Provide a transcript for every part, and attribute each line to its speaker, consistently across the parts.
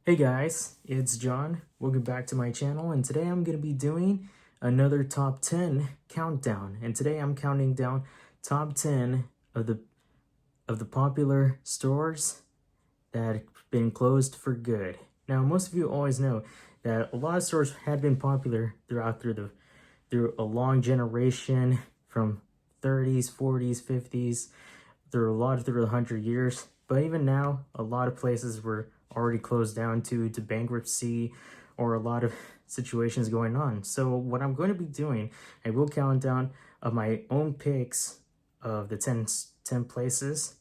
Speaker 1: Hey guys, it's John. Welcome back to my channel, and today I'm going to be doing another top 10 countdown. And today I'm counting down top 10 of the popular stores that have been closed for good. Now, most of you always know that a lot of stores had been popular through a long generation, from 30s, 40s, 50s, through the 100 years. But even now, a lot of places were already closed down to bankruptcy, or a lot of situations going on. So what I'm going to be doing, I will count down of my own picks of the 10 places,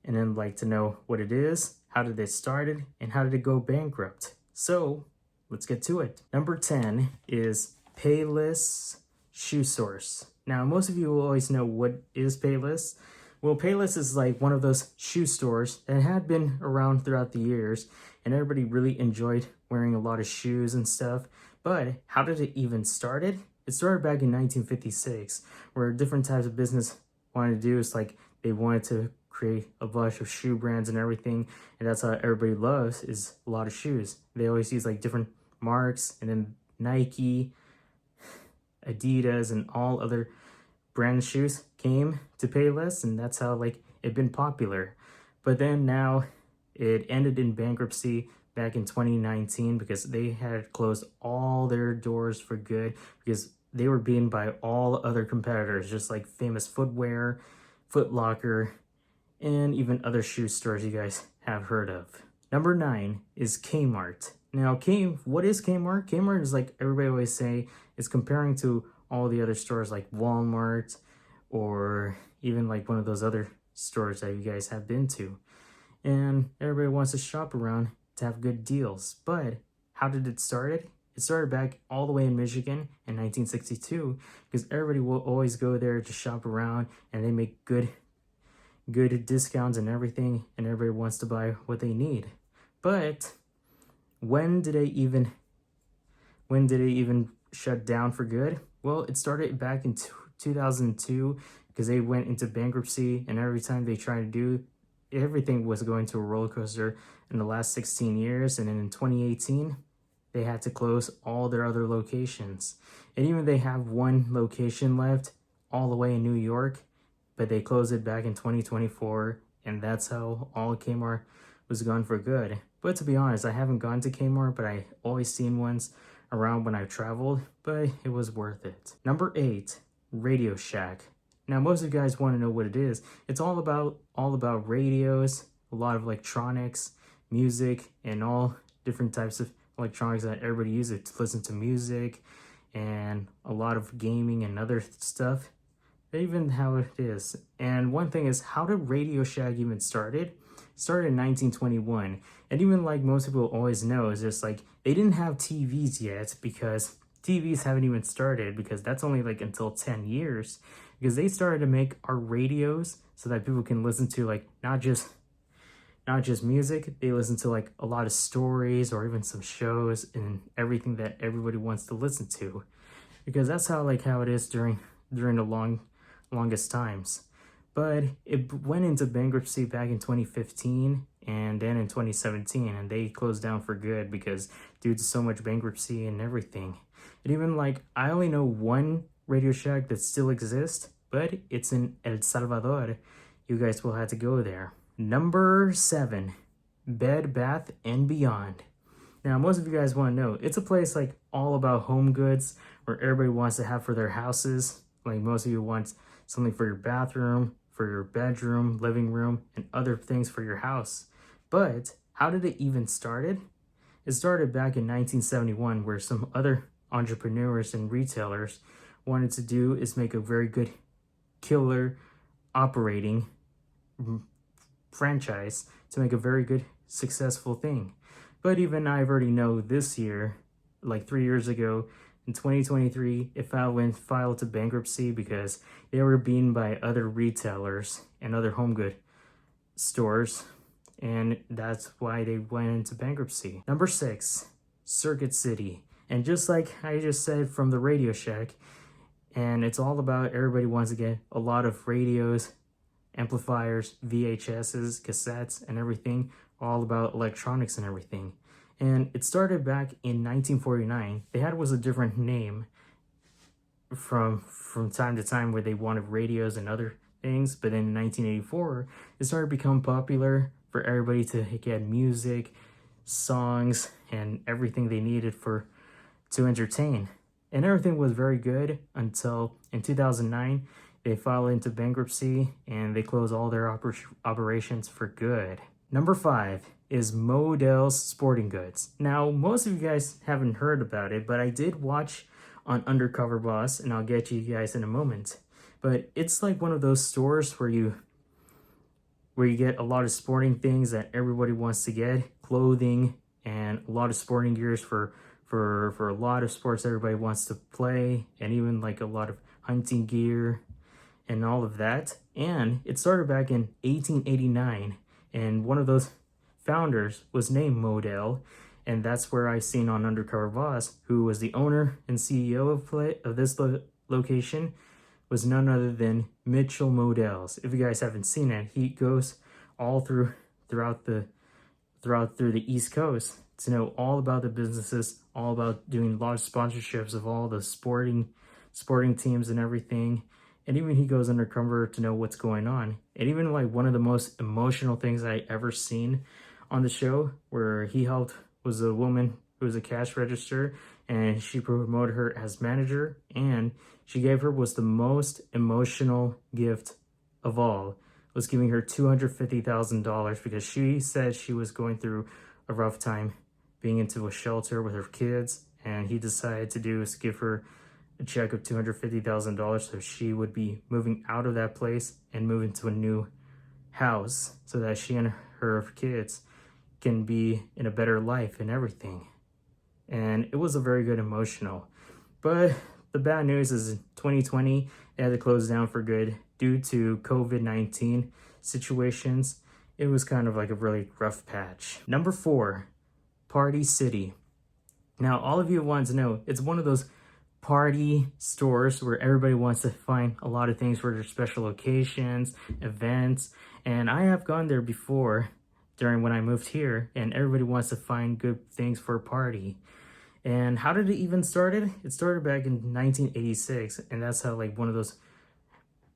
Speaker 1: and then like to know what it is, how did it started, and how did it go bankrupt. So let's get to it. Number 10 is Payless Shoe Source. Now, most of you will always know what is Payless. Well, Payless is like one of those shoe stores that had been around throughout the years, and everybody really enjoyed wearing a lot of shoes and stuff. But how did it even started? It started back in 1956, where different types of business wanted to do is like they wanted to create a bunch of shoe brands and everything, and that's how everybody loves is a lot of shoes. They always use like different marks, and then Nike, Adidas, and all other brand shoes came to Payless, and that's how like it been popular. But then now it ended in bankruptcy back in 2019 because they had closed all their doors for good because they were beaten by all other competitors, just like Famous Footwear, Foot Locker, and even other shoe stores you guys have heard of. Number 9 is Kmart. Now, what is Kmart? Kmart is like everybody always say, is comparing to all the other stores like Walmart, or even like one of those other stores that you guys have been to. And everybody wants to shop around to have good deals. But how did it start? It started back all the way in Michigan in 1962, because everybody will always go there to shop around, and they make good discounts and everything, and everybody wants to buy what they need. But when did it even shut down for good? Well, it started back in 2002 because they went into bankruptcy, and every time they tried to do, everything was going to a roller coaster in the last 16 years. And then in 2018, they had to close all their other locations. And even they have one location left all the way in New York, but they closed it back in 2024, and that's how all Kmart was gone for good. But to be honest, I haven't gone to Kmart, but I always seen ones around when I've traveled, but it was worth it. Number 8, Radio Shack. Now, most of you guys want to know what it is. It's all about radios, a lot of electronics, music, and all different types of electronics that everybody uses to listen to music, and a lot of gaming and other stuff. Even how it is. And one thing is, how did Radio Shack even started? Started in 1921. And even like most people always know, is just like they didn't have TVs yet, because TVs haven't even started, because that's only like until 10 years, because they started to make our radios so that people can listen to like not just music, they listen to like a lot of stories, or even some shows and everything that everybody wants to listen to, because that's how it is during the longest times. But it went into bankruptcy back in 2015, and then in 2017, and they closed down for good because due to so much bankruptcy and everything. And even like I only know one Radio Shack that still exists, but it's in El Salvador. You guys will have to go there. Number 7, Bed Bath and Beyond. Now, most of you guys want to know, it's a place like all about home goods, where everybody wants to have for their houses. Like most of you want something for your bathroom, for your bedroom, living room, and other things for your house. But how did it even started? It started back in 1971, where some other entrepreneurs and retailers wanted to do is make a very good killer operating franchise to make a very good successful thing. But even I've already know this year, like 3 years ago, in 2023, it filed to bankruptcy because they were beaten by other retailers and other home good stores, and that's why they went into bankruptcy. Number 6, Circuit City. And just like I just said from the Radio Shack, and it's all about everybody wants to get a lot of radios, amplifiers, VHSs, cassettes, and everything, all about electronics and everything. And it started back in 1949. They had was a different name from time to time where they wanted radios and other things. But then in 1984, it started to become popular for everybody to get music, songs, and everything they needed to entertain. And everything was very good until in 2009, they filed into bankruptcy and they closed all their operations for good. Number 5 is Modell's Sporting Goods. Now, most of you guys haven't heard about it, but I did watch on Undercover Boss, and I'll get you guys in a moment. But it's like one of those stores where you get a lot of sporting things that everybody wants to get, clothing, and a lot of sporting gears for a lot of sports everybody wants to play, and even like a lot of hunting gear and all of that. And it started back in 1889, and one of those founders was named Modell, and that's where I seen on Undercover Boss, who was the owner and CEO of this location, was none other than Mitchell Modell's. If you guys haven't seen it, he goes all throughout the East Coast to know all about the businesses, all about doing a lot of sponsorships of all the sporting teams and everything. And even he goes undercover to know what's going on. And even like one of the most emotional things I ever seen on the show, where he helped, was a woman who was a cash register, and she promoted her as manager, and she gave her was the most emotional gift of all, was giving her $250,000 because she said she was going through a rough time being into a shelter with her kids, and he decided to do is give her a check of $250,000 so she would be moving out of that place and moving to a new house so that she and her kids can be in a better life and everything. And it was a very good emotional. But the bad news is in 2020, they had to close down for good due to COVID-19 situations. It was kind of like a really rough patch. Number 4, Party City. Now, all of you want to know, it's one of those party stores where everybody wants to find a lot of things for their special occasions, events. And I have gone there before during when I moved here, and everybody wants to find good things for a party. And how did it even started? It started back in 1986, and that's how like one of those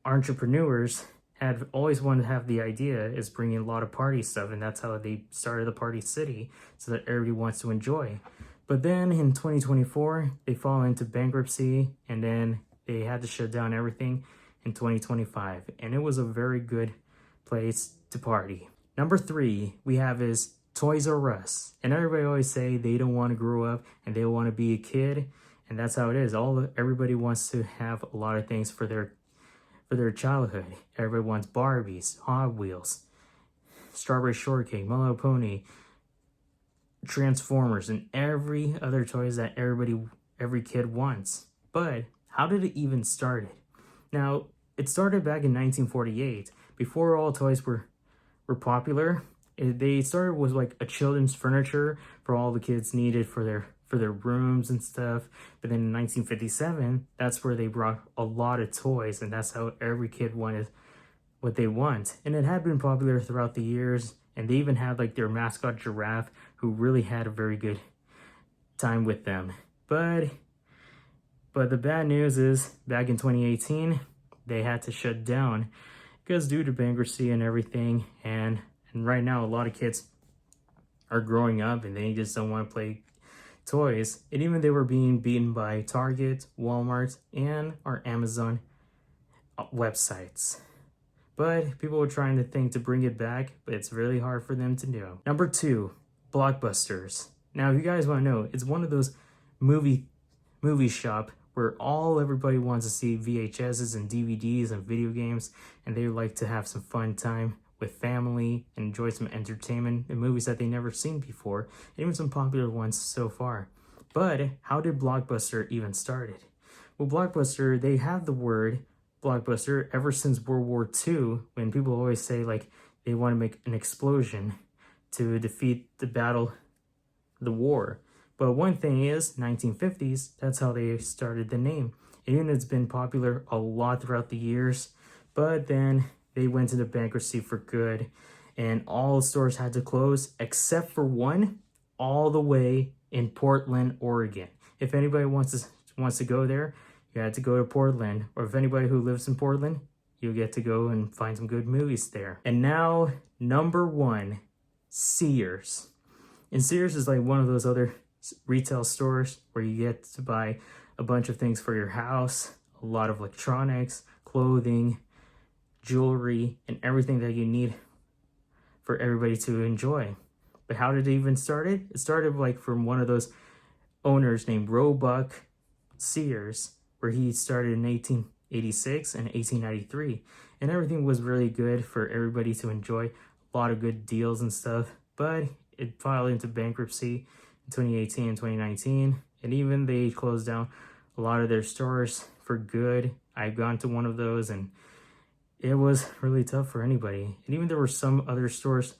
Speaker 1: entrepreneurs had always wanted to have the idea is bringing a lot of party stuff, and that's how they started the Party City, so that everybody wants to enjoy. But then in 2024, they fall into bankruptcy, and then they had to shut down everything in 2025, and it was a very good place to party. Number 3 we have is Toys R Us, and everybody always say they don't want to grow up and they want to be a kid, and that's how it is. Everybody wants to have a lot of things for their childhood. Everybody wants Barbies, Hot Wheels, Strawberry Shortcake, My Little Pony, Transformers, and every other toys that every kid wants. But how did it even start? Now, it started back in 1948, before all toys were popular. They started with like a children's furniture for all the kids needed for their rooms and stuff. But then in 1957, that's where they brought a lot of toys, and that's how every kid wanted what they want. And it had been popular throughout the years, and they even had like their mascot Giraffe, who really had a very good time with them. But the bad news is back in 2018, they had to shut down because due to bankruptcy and everything, and right now a lot of kids are growing up and they just don't want to play toys. And even they were being beaten by Target, Walmart, and our Amazon websites. But people were trying to think to bring it back, but it's really hard for them to do. Number 2, Blockbusters. Now, if you guys want to know, it's one of those movie shop where everybody wants to see VHSs and DVDs and video games, and they like to have some fun time with family and enjoy some entertainment and movies that they never seen before, and even some popular ones so far. But how did Blockbuster even started? Well, Blockbuster, they have the word Blockbuster ever since World War II, when people always say like they want to make an explosion to defeat the war. But one thing is, 1950s, that's how they started the name. And it's been popular a lot throughout the years, but then they went into bankruptcy for good, and all stores had to close except for one, all the way in Portland, Oregon. If anybody wants to go there, you had to go to Portland. Or if anybody who lives in Portland, you'll get to go and find some good movies there. And now, number 1, Sears. And Sears is like one of those other retail stores where you get to buy a bunch of things for your house, a lot of electronics, clothing, jewelry, and everything that you need for everybody to enjoy. But how did it even start? It started like from one of those owners named Roebuck Sears, where he started in 1886 and 1893. And everything was really good for everybody to enjoy, a lot of good deals and stuff. But it filed into bankruptcy in 2018 and 2019. And even they closed down a lot of their stores for good. I've gone to one of those and it was really tough for anybody. And even there were some other stores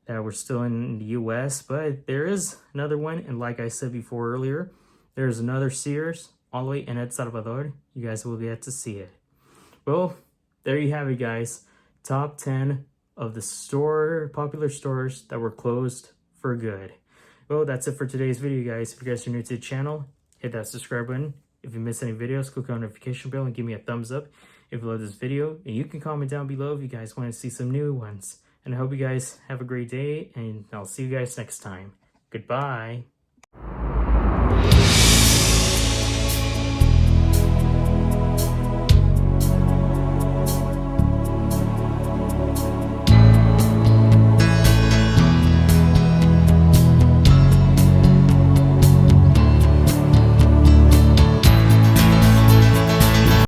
Speaker 1: that were still in the US, but there is another one. And like I said before earlier, there's another Sears all the way in El Salvador. You guys will get to see it. Well, there you have it, guys. Top 10 of the popular stores that were closed for good. Well, that's it for today's video, guys. If you guys are new to the channel, hit that subscribe button. If you miss any videos, click on the notification bell and give me a thumbs up if you love this video. And you can comment down below if you guys want to see some new ones. And I hope you guys have a great day, and I'll see you guys next time. Goodbye.